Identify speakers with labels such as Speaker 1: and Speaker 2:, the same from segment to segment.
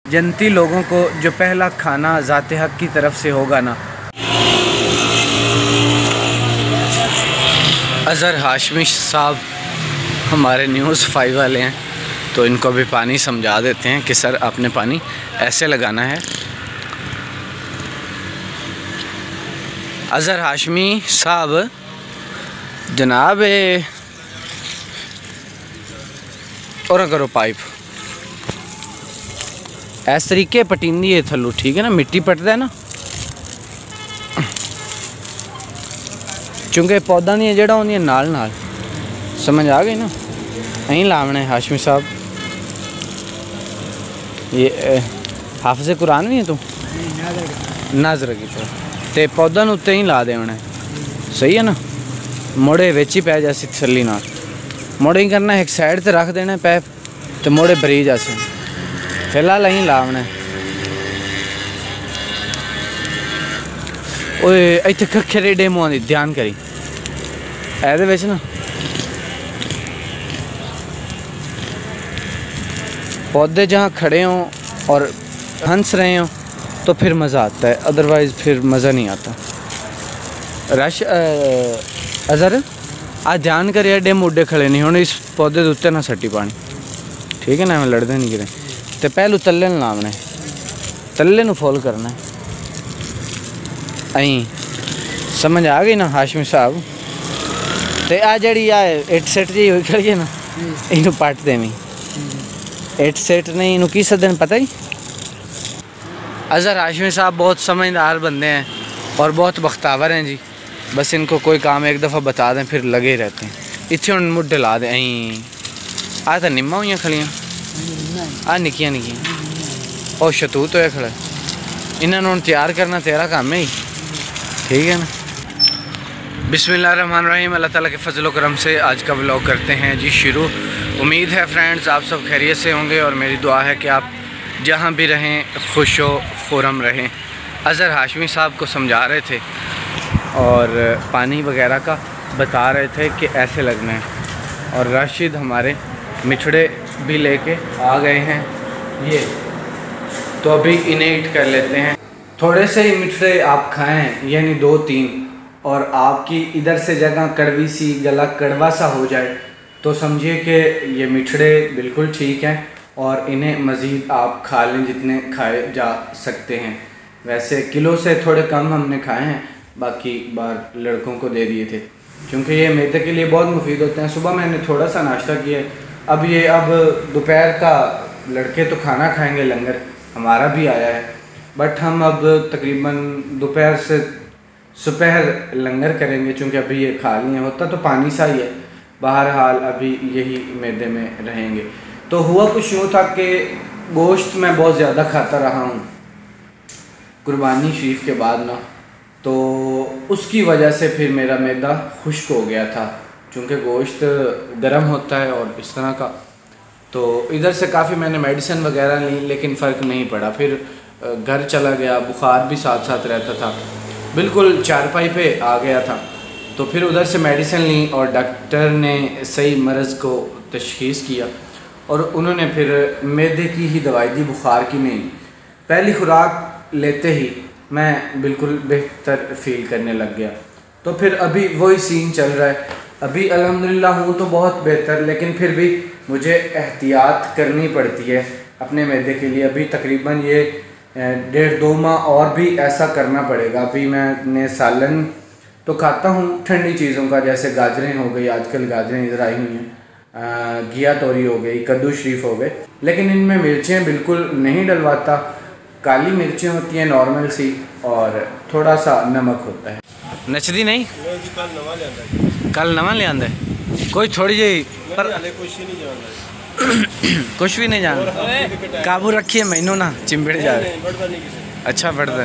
Speaker 1: जनती लोगों को जो पहला खाना ज़ाते हक की तरफ से होगा ना। अज़हर हाशमी साहब हमारे न्यूज़ 5 वाले हैं, तो इनको भी पानी समझा देते हैं कि सर आपने पानी ऐसे लगाना है। अज़हर हाशमी साहब जनाब और करो पाइप इस तरीके पटींदी है थल्लू, ठीक है ना, मिट्टी पटदा है ना, चूँकि पौधा नहीं जड़ा होंदी नाल नाल, समझ आ गई ना। अं लावना है हाशमी साहब, ये हाफिज़ कुरान भी है तू नाजर की तो पौधा उत्ते ही ला देना है, सही है ना। मोड़े विच ही पै जासी तसल्ली नाल, मोड़े ही करना एक साइड ते रख देना पैप तो मोड़े भरी जासे। फिलहाल अं लावना है। ओए इत्थे कक्खे डेमो आंदी, ध्यान करी एहदे विच ना पौधे जहाँ खड़े हों और हंस रहे हों तो फिर मज़ा आता है, अदरवाइज़ फिर मज़ा नहीं आता। रश अज़हर आज ध्यान करिए, डे मुड्डे खड़े नहीं होने, इस पौधे के उत्ते ना सट्टी पानी, ठीक है ना, मैं लड़ते नहीं गिरे। तो पहलू तल्ले न लावना है, तल्ले नू फुल करना है। अं समझ आ गई ना हाशमी साहब। तो आ जी आ इट सेट जी हुई खड़ी है ना, इनू पट देवी इट सेट नहीं, इनू की सदन पता ही। अज़हर हाशमी साहब बहुत समझदार बंदे हैं और बहुत बख्तावर हैं जी। बस इनको कोई काम एक दफ़ा बता दें फिर लगे रहते हैं। इतने हम मुड्ढे ला दें। आ तो निम्मा हुई खड़ियाँ, आ निक्कियां निक्कियां और शतूत होया खड़ा, इन्होंने तैयार करना तेरा काम है ही, ठीक है ना। बिस्मिल्लाहिर्रहमानिर्रहीम, अल्लाह ताला के फजल करम से आज का व्लॉग करते हैं जी शुरू। उम्मीद है फ्रेंड्स आप सब खैरियत से होंगे और मेरी दुआ है कि आप जहाँ भी रहें खुश व खुरम रहें। अज़हर हाशमी साहब को समझा रहे थे और पानी वगैरह का बता रहे थे कि ऐसे लगना है। और राशिद हमारे मिठड़े भी लेके आ गए हैं ये, तो अभी इनेट कर लेते हैं। थोड़े से ही मिठड़े आप खाएं, यानी 2-3, और आपकी इधर से जगह कड़वी सी, गला कड़वा सा हो जाए तो समझिए कि ये मिठड़े बिल्कुल ठीक हैं और इन्हें मज़ीद आप खा लें जितने खाए जा सकते हैं। वैसे किलो से थोड़े कम हमने खाए हैं, बाकी बार लड़कों को दे दिए थे क्योंकि ये मैदे के लिए बहुत मुफीद होते हैं। सुबह मैंने थोड़ा सा नाश्ता किया, अब दोपहर का लड़के तो खाना खाएंगे, लंगर हमारा भी आया है, बट हम अब तकरीबन दोपहर से सुपहर लंगर करेंगे क्योंकि अभी ये खा लिए। होता तो पानी सा ही है, बहरहाल अभी यही मैदे में रहेंगे। तो हुआ कुछ यूँ था कि गोश्त मैं बहुत ज़्यादा खाता रहा हूँ कुर्बानी शरीफ के बाद ना, तो उसकी वजह से फिर मेरा मैदा खुश्क हो गया था क्योंकि गोश्त गर्म होता है और इस तरह का। तो इधर से काफ़ी मैंने मेडिसिन वगैरह ली लेकिन फ़र्क नहीं पड़ा। फिर घर चला गया, बुखार भी साथ साथ रहता था, बिल्कुल चारपाई पे आ गया था। तो फिर उधर से मेडिसिन ली और डॉक्टर ने सही मर्ज़ को तशख़ीस किया और उन्होंने फिर मैदे की ही दवाई दी, बुखार की नहीं। पहली खुराक लेते ही मैं बिल्कुल बेहतर फील करने लग गया। तो फिर अभी वही सीन चल रहा है। अभी अल्हम्दुलिल्लाह हूँ तो बहुत बेहतर, लेकिन फिर भी मुझे एहतियात करनी पड़ती है अपने मैदे के लिए। अभी तकरीबन ये 1.5-2 माह और भी ऐसा करना पड़ेगा। अभी मैंने सालन तो खाता हूँ ठंडी चीज़ों का, जैसे गाजरें हो गई, आजकल गाजरें इधर आई हुई हैं, घिया तोरी हो गई, कद्दू शरीफ हो गए, लेकिन इनमें मिर्चें बिल्कुल नहीं डलवाता। काली मिर्चें होती हैं नॉर्मल सी और थोड़ा सा नमक होता है। नचदी नहीं कल नवा ले आंदा कोई थोड़ी जी पर कुछ भी नहीं जान काबू रखिए, मैनू ना चिंबड़ जाए। अच्छा बढ़ता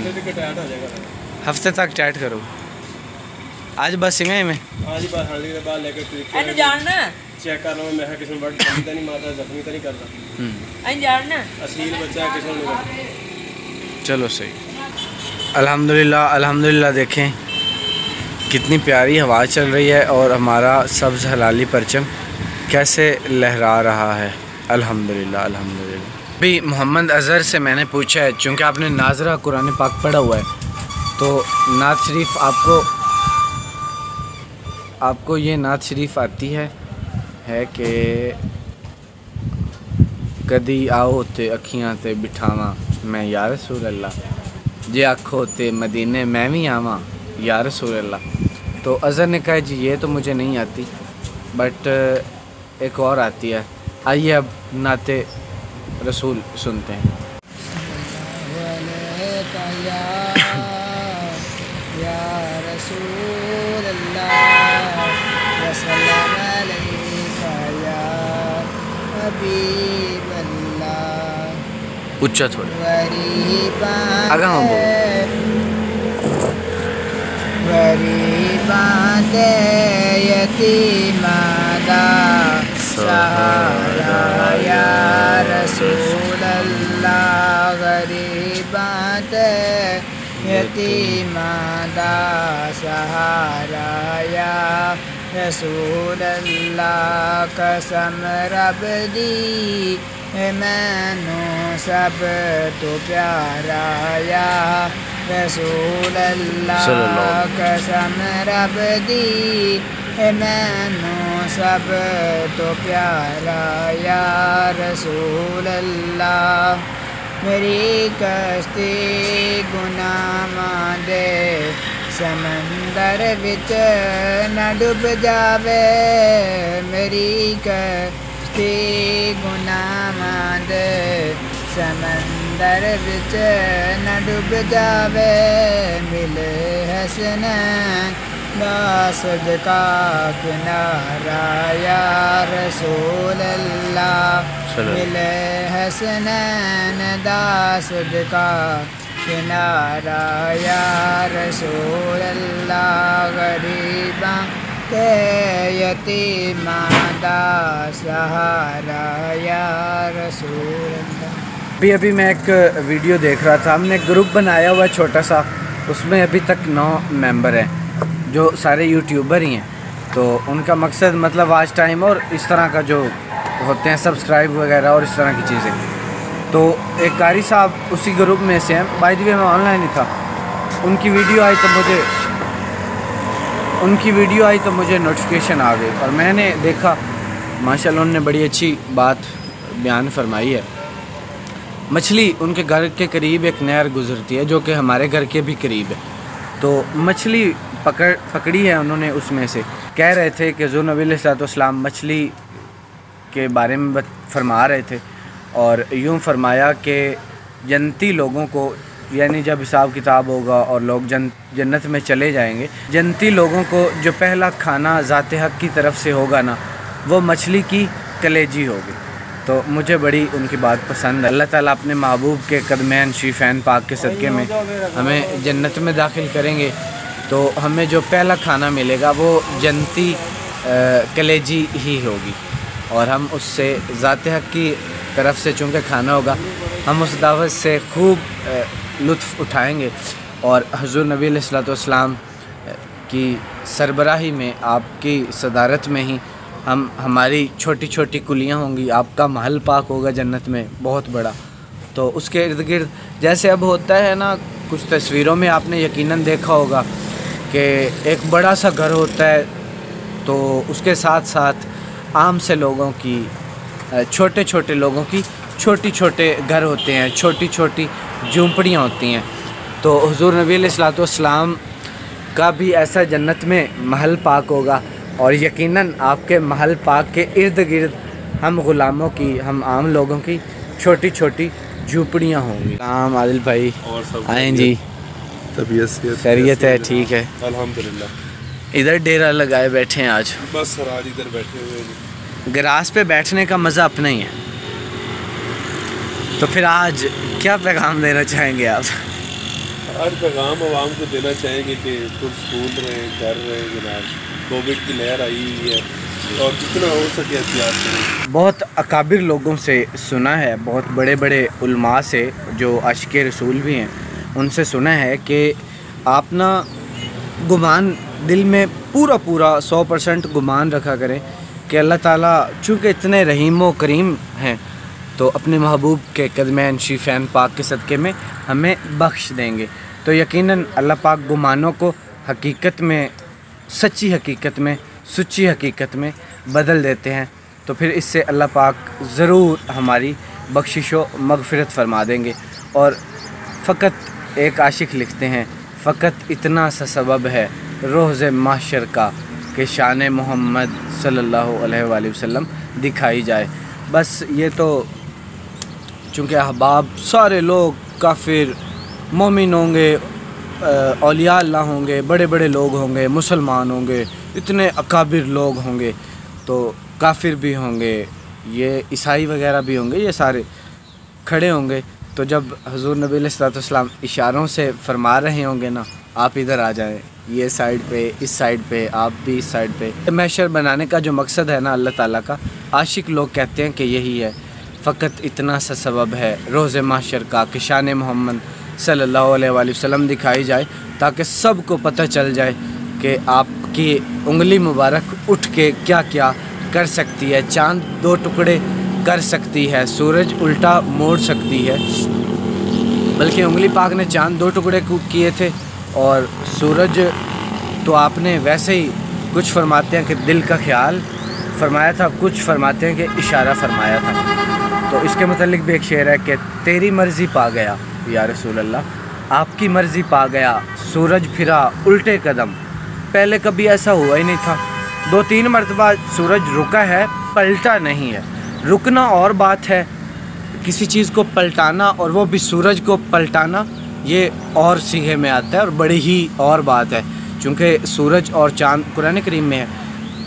Speaker 1: हफ्ते तक टाइट करो। आज बस इवें में
Speaker 2: चेक कर रहा मैं किसी वर्ड तो नहीं मारता, जख्मी तो नहीं कर रहा, असील बच्चा किसी ने।
Speaker 1: चलो सही, अल्हम्दुलिल्लाह अल्हम्दुलिल्लाह। देखें कितनी प्यारी हवा चल रही है और हमारा सब्ज़ हलाली परचम कैसे लहरा रहा है। अल्हम्दुलिल्लाह अल्हम्दुलिल्लाह। भी मोहम्मद अज़हर से मैंने पूछा है, चूँकि आपने नाजरा कुरान पाक पढ़ा हुआ है, तो नात शरीफ आपको ये नात शरीफ आती है कि कदी आओ ते अखियां ते बिठावा मैं या रसूल अल्लाह, जे आखो ते मदीने मैं भी आवा या रसूल अल्लाह। तो अज़हर ने कहा जी ये तो मुझे नहीं आती, बट एक और आती है। आइए अब नाते रसूल सुनते हैं। उच्चा थोड़ा आगा हम
Speaker 3: गरीबात यतीमादा सहारा या रसूल अल्लाह, गरीबात यतीमादा सहारा या रसूल अल्लाह। कसम रब दी मैनू सब तो प्यारा या रसूल अल्लाह, कसम रब दी मैनू सब तो प्यारा या रसूल अल्लाह। मेरी कश्ती गुनाहां दे समंदर विच न डुब जावे, मेरी कश्ती गुनाहां दे समंदर विच न डुब जावे, मिले हसनैन दा सदका किनारा या रसूल अल्लाह, मिले हसनैन दा सदका किनारा या रसूल अल्लाह। गरीबां ते यतीमां दा सहारा या रसूल अल्लाह।
Speaker 1: अभी मैं एक वीडियो देख रहा था, हमने ग्रुप बनाया हुआ छोटा सा, उसमें अभी तक 9 मेंबर हैं जो सारे यूट्यूबर ही हैं। तो उनका मकसद मतलब वॉच टाइम और इस तरह का जो होते हैं सब्सक्राइब वगैरह और इस तरह की चीज़ें। तो एक कारी साहब उसी ग्रुप में से हैं, बाय द वे मैं ऑनलाइन ही था, उनकी वीडियो आई तो मुझे नोटिफिकेशन आ गई और मैंने देखा माशाल्लाह उन्होंने बड़ी अच्छी बात बयान फरमाई है। मछली उनके घर के करीब एक नहर गुज़रती है जो कि हमारे घर के भी करीब है, तो मछली पकड़ी है उन्होंने। उसमें से कह रहे थे कि हुज़ूर नबी अलैहिस्सलाम मछली के बारे में फरमा रहे थे और यूँ फरमाया कि जन्नती लोगों को, यानी जब हिसाब किताब होगा और लोग जन्नत में चले जाएंगे, जन्नती लोगों को जो पहला खाना ज़ाते हक़ की तरफ से होगा ना, वो मछली की कलेजी होगी। तो मुझे बड़ी उनकी बात पसंद है। अल्लाह ताला अपने महबूब के कदमैन शरीफैन पाक के सदक़े में हमें जन्नत में दाखिल करेंगे, तो हमें जो पहला खाना मिलेगा वो जन्नती कलेजी ही होगी और हम उससे ज़ाते हक़ की तरफ से चूँकि खाना होगा, हम उस दावत से खूब लुत्फ़ उठाएंगे और हुज़ूर नबी अलैहिस्सलाम की सरबराही में, आपकी सदारत में ही हमारी छोटी छोटी कुलियाँ होंगी, आपका महल पाक होगा जन्नत में बहुत बड़ा। तो उसके इर्द गिर्द जैसे अब होता है ना, कुछ तस्वीरों में आपने यकीनन देखा होगा कि एक बड़ा सा घर होता है, तो उसके साथ साथ आम से लोगों की, छोटे छोटे लोगों की छोटे छोटे घर होते हैं, छोटी छोटी झूंपड़ियाँ होती हैं। तो हुज़ूर नबी अलैहिस्सलाम का भी ऐसा जन्नत में महल पाक होगा और यकीनन आपके महल पाक के इर्द गिर्द हम ग़ुलामों की, हम आम लोगों की छोटी छोटी झूंपड़ियाँ होंगी। आम आदिल भाई आएँ जी,
Speaker 2: तबीयत
Speaker 1: खैरियत है? ठीक है
Speaker 2: अल्हम्दुलिल्लाह।
Speaker 1: इधर डेरा लगाए बैठे हैं आज,
Speaker 2: बस सर आज इधर बैठे हुए हैं।
Speaker 1: ग्रास पे बैठने का मज़ा अपना ही है। तो फिर आज क्या पैगाम देना चाहेंगे आप?
Speaker 2: आज पैगाम आवाम को देना चाहेंगे कि पुरसकून रहें, घर रहें जनाब। कोविड की लहर आई हुई है और जितना हो सके एहतियात करें।
Speaker 1: बहुत अकाबिर लोगों से सुना है, बहुत बड़े बड़े उलमा से जो आशिक़े रसूल भी हैं, उनसे सुना है कि आप ना गुमान दिल में पूरा 100% गुमान रखा करें कि अल्लाह ताला चूँकि इतने रहीम व करीम हैं, तो अपने महबूब के कदमैन शीफ़ैन पाक के सदक़े में हमें बख्श देंगे। तो यकीनन अल्लाह पाक गुमानों को हकीकत में, सच्ची हकीकत में, सच्ची हकीकत में बदल देते हैं। तो फिर इससे अल्लाह पाक ज़रूर हमारी बख्शिश व मग़फ़िरत फ़रमा देंगे। और फ़कत एक आशिक लिखते हैं, फ़कत इतना सा सबब है रोज़ महशर का कि शान मोहम्मद सल्लल्लाहु अलैहि वसल्लम दिखाई जाए। बस ये तो चूँकि अहबाब सारे लोग काफ़िर मोमिन होंगे, औलिया अल्लाह होंगे, बड़े बड़े लोग होंगे, मुसलमान होंगे, इतने अकाबिर लोग होंगे, तो काफिर भी होंगे, ये ईसाई वगैरह भी होंगे, ये सारे खड़े होंगे। तो जब हुज़ूर नबी अलैहिस्सलाम इशारों से फरमा रहे होंगे ना, आप इधर आ जाएं, ये साइड पे, इस साइड पे, आप भी इस साइड पे। महशर बनाने का जो मकसद है ना अल्लाह ताला का, आशिक लोग कहते हैं कि यही है, फ़कत इतना सा सबब है रोज़ महशर का कि शान मोहम्मद सल्लल्लाहु अलैहि वसल्लम दिखाई जाए, ताकि सबको पता चल जाए कि आपकी उंगली मुबारक उठ के क्या क्या कर सकती है। चाँद 2 टुकड़े कर सकती है, सूरज उल्टा मोड़ सकती है, बल्कि उंगली पाक ने चाँद 2 टुकड़े किए थे। और सूरज तो आपने वैसे ही, कुछ फरमाते हैं कि दिल का ख्याल फरमाया था, कुछ फरमाते हैं कि इशारा फरमाया था। तो इसके मुतालिक भी एक शेर है कि तेरी मर्ज़ी पा गया या रसूल अल्लाह, आपकी मर्ज़ी पा गया, सूरज फिरा उल्टे कदम। पहले कभी ऐसा हुआ ही नहीं था, 2-3 मरतबा सूरज रुका है, पलटा नहीं है। रुकना और बात है, किसी चीज़ को पलटाना और वो भी सूरज को पलटाना, ये और सीगे में आता है और बड़ी ही और बात है। चूँकि सूरज और चाँद कुरान करीम में है,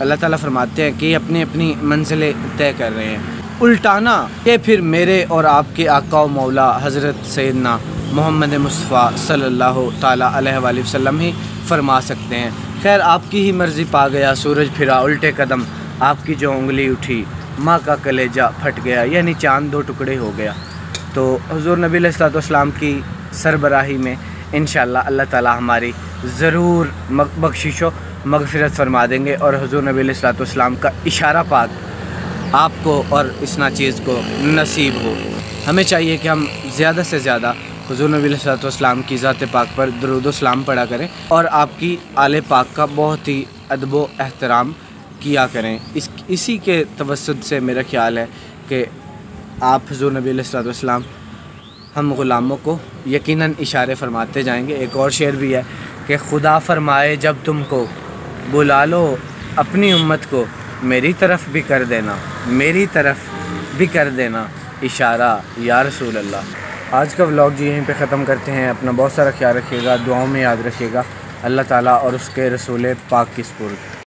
Speaker 1: अल्लाह ताला फरमाते हैं कि अपनी अपनी मंजिलें तय कर रहे हैं। उल्टाना ये फिर मेरे और आपके आका व मौला हज़रत सैयदना मोहम्मद मुस्तफ़ा सल्लल्लाहु ताला अलैहि वसल्लम ही फरमा सकते हैं। खैर, आपकी ही मर्ज़ी पा गया, सूरज फिरा उल्टे कदम, आपकी जो उंगली उठी माँ का कलेजा फट गया, यानी चाँद 2 टुकड़े हो गया। तो हुज़ूर नबी अलैहिस्सलाम की सरबराही में इंशाअल्लाह अल्लाह ताला हमारी ज़रूर बख्शिश व मग़फ़िरत फ़रमा देंगे। और हुज़ूर नबी अलैहिस्सलाम का इशारा पाक आपको और इस नाचीज़ को नसीब हो। हमें चाहिए कि हम ज़्यादा से ज़्यादा हुज़ूर नबी अलैहिस्सलाम की ज़ात पाक पर दुरूद व सलाम पढ़ा करें और आपकी आले पाक का बहुत ही अदब व एहतराम किया करें। इसी के तवस्सुद से मेरा ख़्याल है कि आप हुज़ूर नबी अलैहिस्सलाम हम ग़ुलामों को यकीनन इशारे फरमाते जाएंगे। एक और शेर भी है कि खुदा फरमाए जब तुमको बुला लो अपनी उम्मत को, मेरी तरफ भी कर देना, मेरी तरफ भी कर देना इशारा या रसूल अल्लाह। आज का व्लॉग जी यहीं पे ख़त्म करते हैं। अपना बहुत सारा ख्याल रखिएगा, दुआओं में याद रखिएगा। अल्लाह ताला और उसके रसूल पाक की सुपुर्द।